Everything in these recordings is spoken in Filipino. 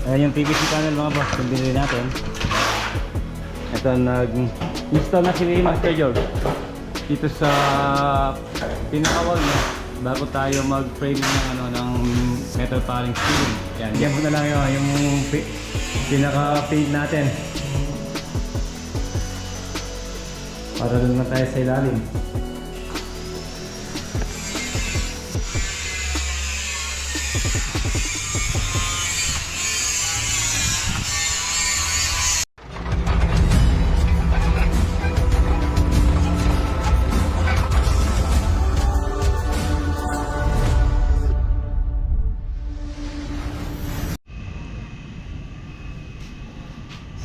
Ayan yung PVC panel mga boss, yung binili natin. Ito, nag-install na si Master George dito sa pinaka-wall niya bago tayo mag-frame ng metal paring ceiling. Yan, yan po na lang yung pinaka-paint natin. Para doon na tayo sa ilalim.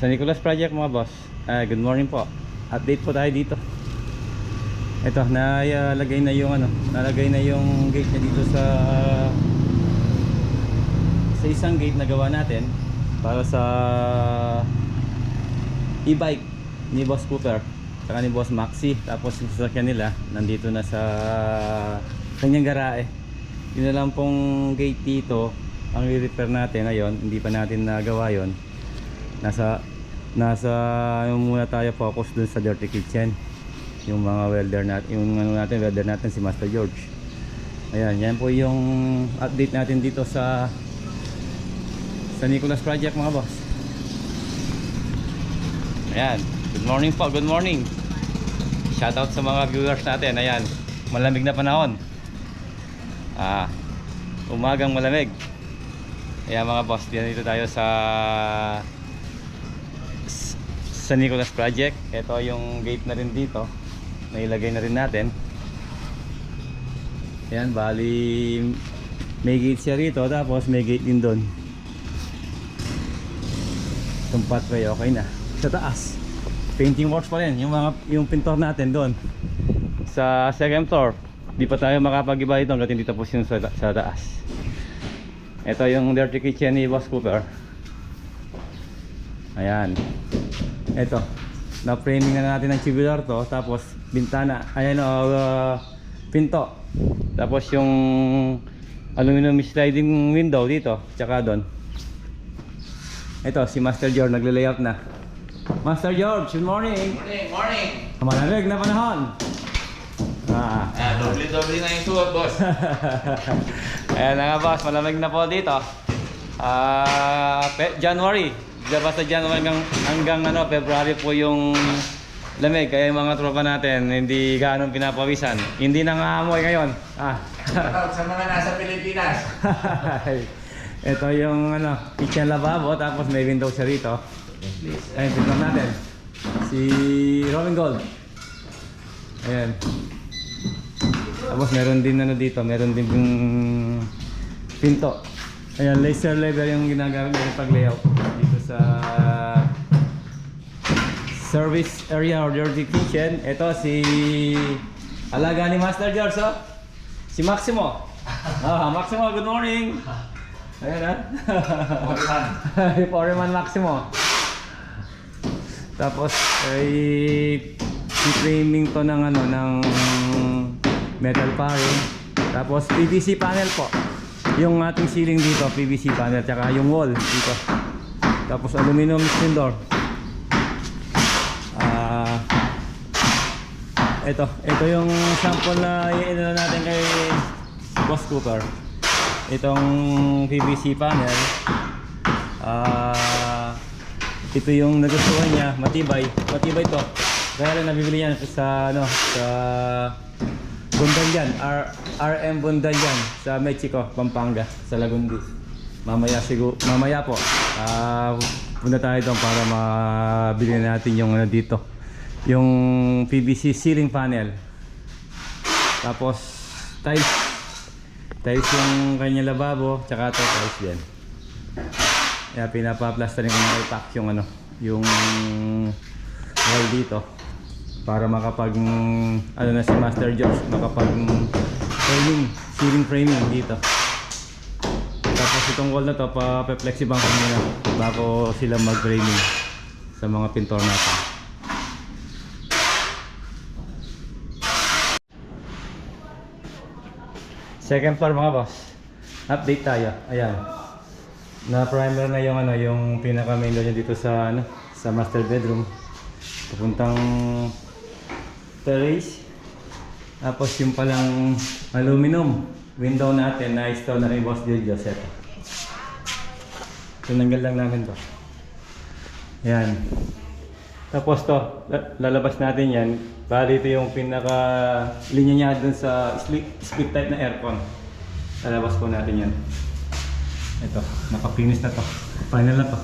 Sa Nicolas Project mga boss, good morning po. Update po tayo dito. Ito, nalagay na yung nalagay na yung gate niya dito sa isang gate na gawa natin para sa e-bike ni Boss Cooper saka ni Boss Maxi. Tapos yung sasakyan nila nandito na sa kanyang garahe. Yun na lang pong gate dito ang i-repair natin ngayon. Hindi pa natin nagawa yon. Nasa muna tayo focus dun sa dirty kitchen, yung mga welder natin, yung welder natin si Master George. Ayan, yan po yung update natin dito sa Nicolas Project mga boss. Ayan, good morning po, good morning. Shoutout sa mga viewers natin. Ayan, malamig na panahon, umagang malamig. Ayan mga boss, dito tayo sa Nicolas Project. Ito yung gate na rin dito, nailagay na rin natin. Ayan, bali may gate siya rito, tapos may gate din doon. Itong pathway okay na. Sa taas, painting works pa rin yung pintor natin doon sa second floor. Di pa tayo makapag-iba ito hanggang hindi tapos yung sa taas. Ito yung dirty kitchen ni Boss Cooper. Ayan. Ito, na-framing na natin ng tubular to, tapos bintana, ayan pinto, tapos yung aluminum sliding window dito, tsaka doon. Ito, si Master George nagle-layout na. Master George, good morning! Morning! Malamig na panahon! Doble na yung suot, boss. Ayan na nga boss, malamig na po dito. January, diba sa January hanggang February po yung lamig. Kaya yung mga tropa natin hindi gaano pinapawisan. Hindi nang-aamoy ngayon. Sa mga nasa Pilipinas. Ito yung kitchen lavabo, tapos may window siya rito. Ayun, tignan natin si Rolling Gold. Ayan. Tapos meron din dito, meron din yung pinto. Ayan, laser level yung ginagamit ng pag-layout dito sa service area or dirty kitchen. Ito si alaga ni Master George, si Maximo. Maximo, good morning. Ayan Foreman Maximo. Tapos ay framing to ng ng metal paring. Tapos PVC panel po. Yung ating ceiling dito, PVC panel, tsaka yung wall dito. Tapos aluminum screen door. Ito yung sample na i-ano natin kay Boss Cooper. Itong PVC panel. Ito yung nagustuhan niya, matibay to. Kaya lang nabibili yan sa sa Bundanyan, RM Bundanyan sa Mexico, Pampanga, sa Lagundi. Mamaya po, punta tayo doon para mabili natin yung dito, yung PVC ceiling panel. Tapos tiles yung kanya lababo, tsaka ito tiles din. Kaya pinapa-plasterin ko na i-pack yung wall dito para makapag na si Master George makapag ceiling framing dito. Tapos itong wall na to pa-flexibang muna bago sila mag-framing sa mga pintor natin. Second floor mga boss, update tayo. Ayan, Na primer na yung ano, yung pinaka main door niya dito sa ano, sa master bedroom. Papuntang terrace. Tapos yung palang aluminum window natin na install na rin Boss Joel Joseph. Tinanggal lang namin to. Yan. Tapos to, lalabas natin yan. Bali ito yung pinaka linya niya dun sa split type na aircon. Lalabas po natin yan. Ito, nakapinis na to. Final na to.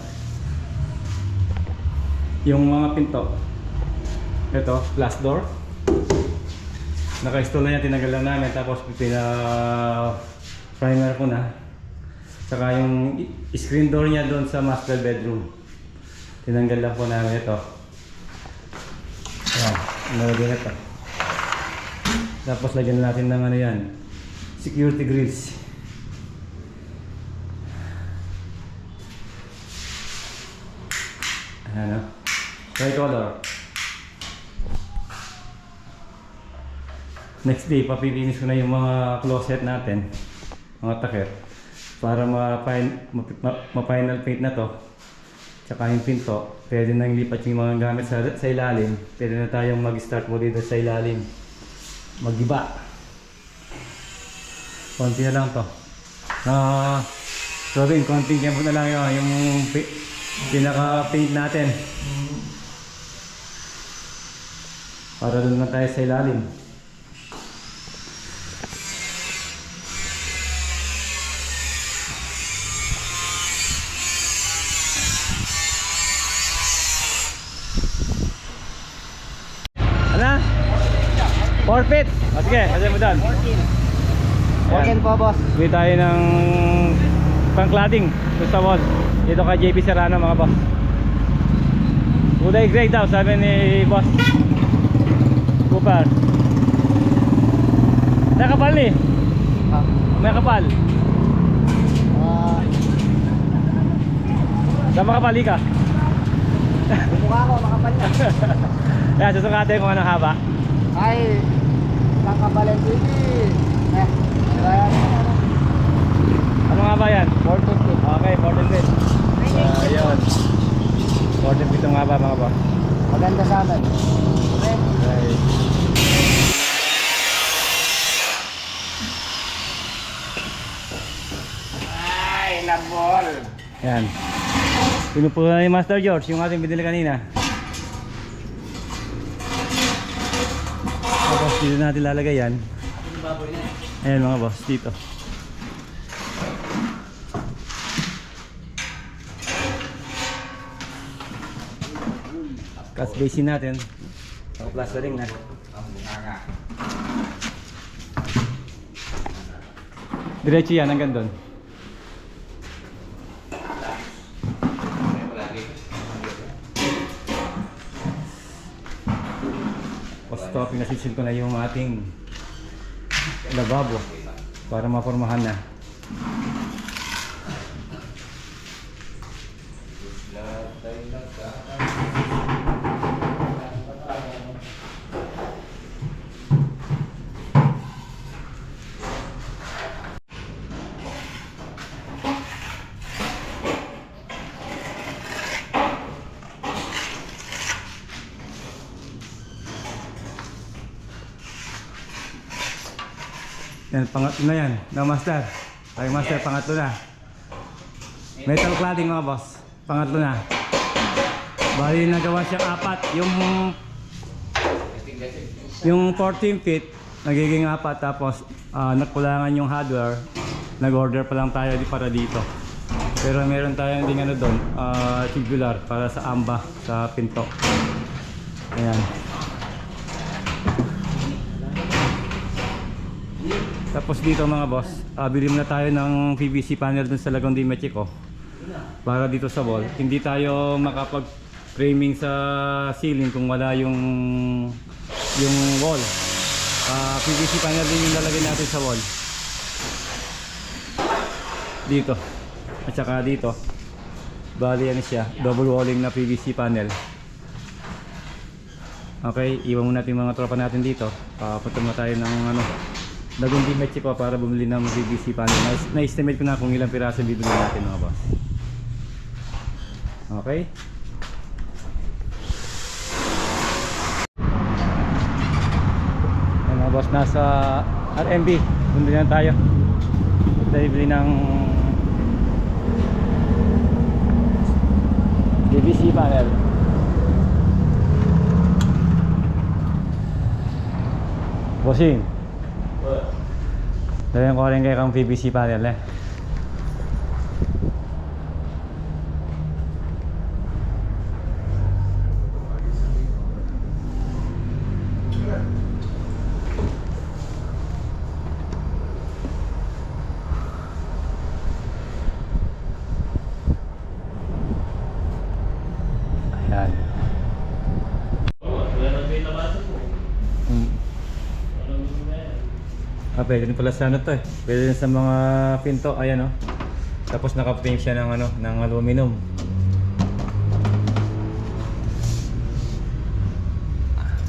Yung mga pinto. Ito, glass door. Naka-install na yan, tinanggal lang namin. Tapos primer ko na. Saka yung screen door niya doon sa master bedroom. Tinanggal lang po namin ito. Ayan, nalagyan ito. Tapos lagyan natin ng ano yan, security grills. Ayan o. Tricolor. Next day, papilinis ko na yung mga closet natin, mga takip, para ma-final paint na to. Tsaka yung pinto, pwede nang lipat yung mga gamit sa ilalim. Pwede na tayong mag-start mo dito sa ilalim. Mag-iba. Konti na lang to. So rin, konting tempo na lang yun, yung pinaka-paint natin. Para doon na tayo sa ilalim. Ano? 4 feet. O sige, kasi mo doon. 14 po, boss. Bili tayo ng pang-cladding doon sa wall. Dito kay JP Serrano mga boss. Uday grade daw, sabi ni boss Cooper. May kapal ni? Ha? May kapal. Sama kapali ka? Yung mukha ko, makapal na. Ayan, susukatin kung anong haba. Ay, kakapalan ko yun. Kaya Anong haba yan? 14 feet. Okay, 14 feet. Ayun. 14 feet ang haba mga boss. Maganda sa amin. Okay. Okay. Ay, labol. Yan. Pinupulo na ni Master George yung ating binili kanina. Tapos dito natin lalagay yan. Ayan mga boss, dito. Cast basin natin. Plastering na. Ang bunganga. Diretso yan hanggang doon. Post-stop, pinasisil ko na yung ating lababo para mapormahan na. Yan, pangatlo na yan. Na master. Ay master, pangatlo na. Metal cladding mga boss. Pangatlo na. Bali nagawa siyang apat. Yung 14 feet, nagiging apat. Tapos nakulangan yung hardware. Nag-order pa lang tayo para dito. Pero meron tayong ding ano doon, tubular para sa amba, sa pinto. Ayan. Tapos dito mga boss, bili muna tayo ng PVC panel dun sa Lagong de Mexico para dito sa wall. Hindi tayo makapag-framing sa ceiling kung wala yung wall. PVC panel din yung lalagay natin sa wall. Dito. At saka dito. Bali yan siya, double walling na PVC panel. Okay, iwan muna natin yung mga tropa natin dito. Punta muna tayo ng Lagong de Mexico para bumili ng PVC panel. Na-estimate ko na kung ilang piraso bibili natin mga boss. Okay. Ayan mga boss, nasa RMB. Bumili na tayo. Bili ng PVC panel. Bossing. Dahil ko rin kayo kang PVC panel eh. Ayan. Pwede din pala sa ano to eh. Pwede din sa mga pinto, ayan oh. Tapos naka-frame siya ng ano, ng aluminum.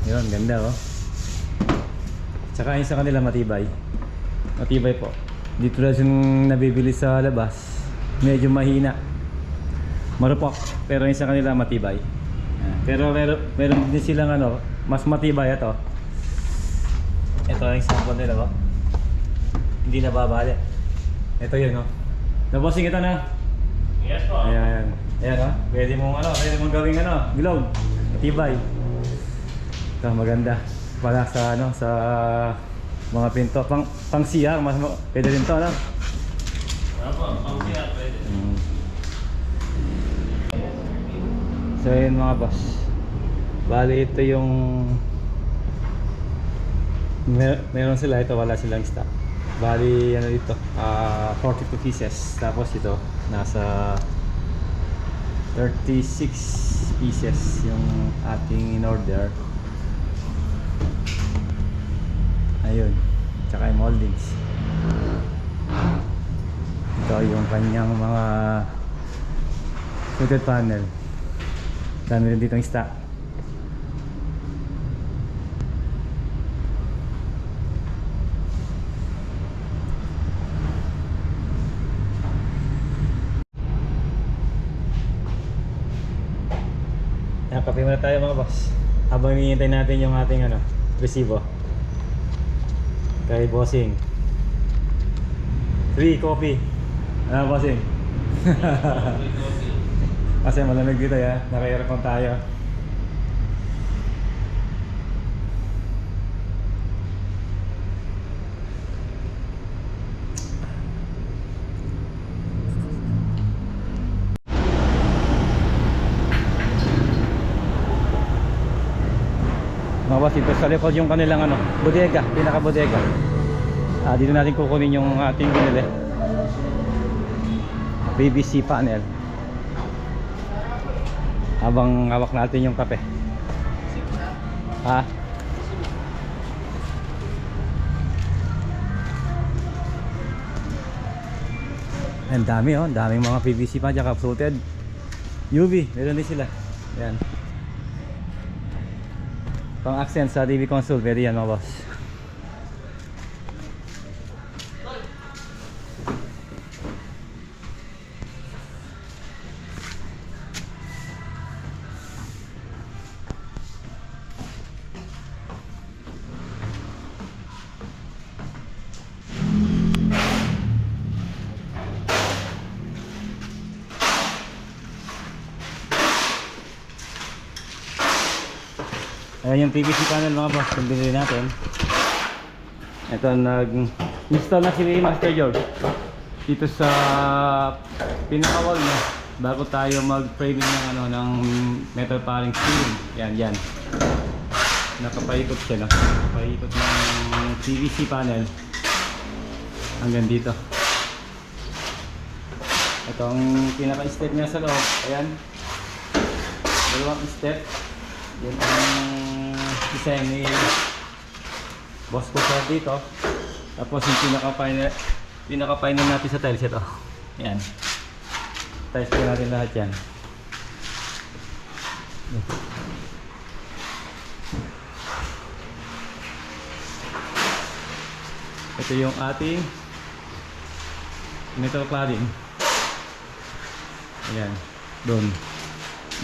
Yun, ganda oh. Tsaka yun sa kanila matibay. Matibay po. Dito lang yung nabibili sa labas. Medyo mahina. Marupok. Pero yun sa kanila matibay. Pero meron din silang ano, mas matibay ito. Ito ang sample nila oh. Hindi nababali. Ito yun, no? Nabossing ito na. Yes po. Ayan. Ayan, no? Pwede mong gawing ano, bilog. Matibay. Ito, maganda. Para sa ano, sa mga pinto. Pang CR, pwede rin to, no? Opo, pang CR pwede. So, yun mga boss. Bali, ito yung meron sila, ito wala silang stock. Bali ano dito, 42 pieces. Tapos ito nasa 36 pieces yung ating in order. Ayun. Tsaka yung moldings. Ito yung kanyang mga fluted panel. Dami rin dito yung stock. Kape muna tayo mga boss. Habang hinihintay natin yung ating ano, resibo. Kay bossing. 3 coffee. Ano bossing? Kasi malamig dito ya. Naka-aircon tayo. Mga boss, ito sa likod yung kanilang ano, bodega, pinaka bodega. Dito natin kukunin yung ating binili. PVC panel. Habang hawak natin yung kape. Ang dami oh, daming mga PVC pa, tsaka fluted. UV, meron din sila. Ayan. Pang accent sa TV console, pwede yan mga boss. Ayan yung PVC panel mga boss, yung binili natin. Ito, nag-install na si Master George dito sa pinaka-wall niya bago tayo mag-framing ng ano, ng metal paring ceiling. Yan. Nakapaikot siya, no? Nakapaikot ng PVC panel hanggang dito. Ito ang pinaka-step niya sa loob. Ayan. Dalawang step. Yan ang design ni boss ko sa dito. Tapos yung pinaka-final natin sa tiles ito. Yan. Tiles ko natin lahat yan. Ito yung ating metal cladding. Ayan. Doon.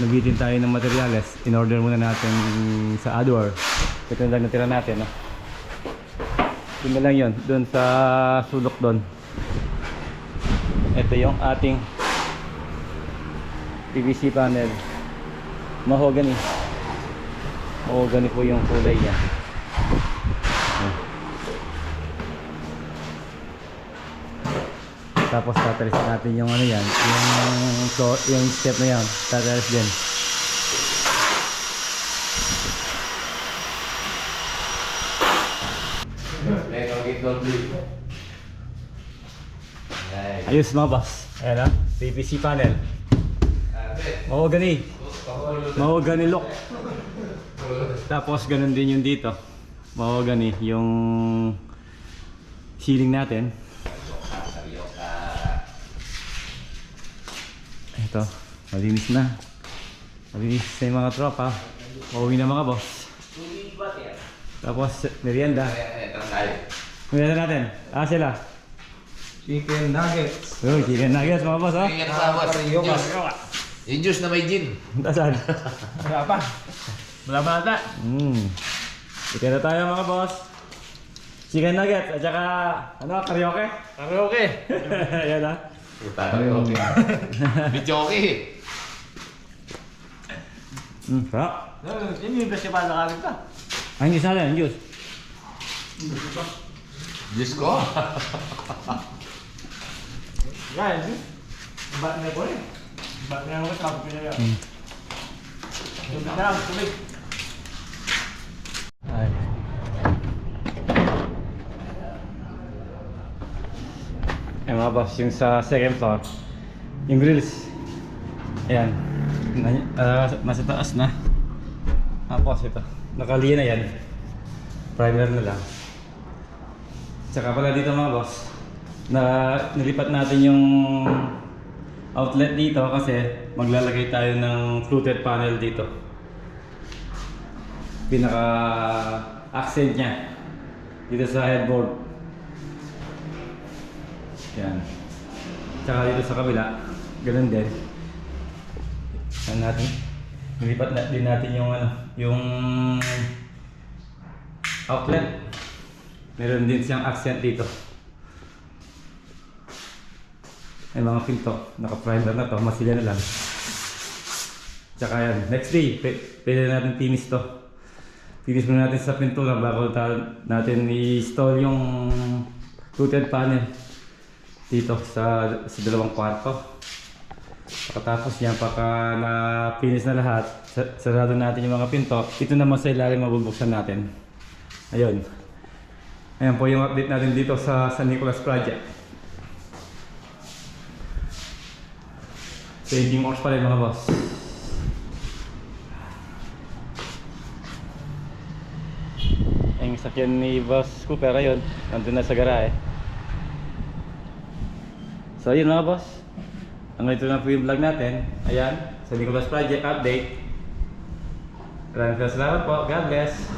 nabitin tayo ng materyales. In-order muna natin sa AdWords. Ito na lang natira natin, no? Yun na lang yun, doon sa sulok doon. Ito yung ating PVC panel. Mahogany. Mahogany po yung kulay niya. Tapos tatalis natin yung ano yan, yung step na yan, tatalis din. Ayos mga boss. Ayan, PVC panel. Mahogany. Mahogany look. Tapos ganun din yung dito. Mahogany yung ceiling natin. Ito, malinis na. Malinis na yung mga tropa. Mauwi na mga boss. Tapos merienda. Merienda natin. Sila. Chicken nuggets. Oh, chicken nuggets mga boss, oh. Ingat sa awas. Yung juice na may gin. Saan? Wala pa. Wala pa ata. Ika na tayo mga boss. Chicken nuggets at saka ano, karaoke? Karaoke. Ayan ah. Okay. Video okay. Sarap. Yun yung festival na kalit ka. Ang juice natin, ang juice. Juice ko. Yan. Bat na ko rin. Bat na ako sa kapag pinaya. Tubig na lang, tubig. Ay. Eh mga boss, yung sa second floor, yung grills, ayan, nasa taas na. Tapos ito, nakaliya na yan, primer na lang. Tsaka pala dito mga boss, nilipat natin yung outlet dito kasi maglalagay tayo ng fluted panel dito. Pinaka accent niya dito sa headboard. Yan. Tsaka dito sa kabila, ganun din. Yan natin. Nilipat din natin yung ano, yung outlet. Meron din siyang accent dito. May mga pinto, naka-primer na to, masilya na lang. Tsaka yan, next day, pwede natin finish to. Finish muna natin sa pintura bago natin i-install yung fluted panel dito sa dalawang kwarto. Pagkatapos yan, pagka na-finish na lahat, sarado natin yung mga pinto. Ito naman sa ilalim mabubuksan natin. Ayun. Ayan po yung update natin dito sa San Nicolas Project. Changing oras pa rin mga boss. Ang sakyan ni Boss Cooper, ayun, nandun na sa garahe. So ayun mga boss, hanggang ito na po yung vlog natin. Ayan, sa Nicolas Project update. Maraming salamat po, God bless.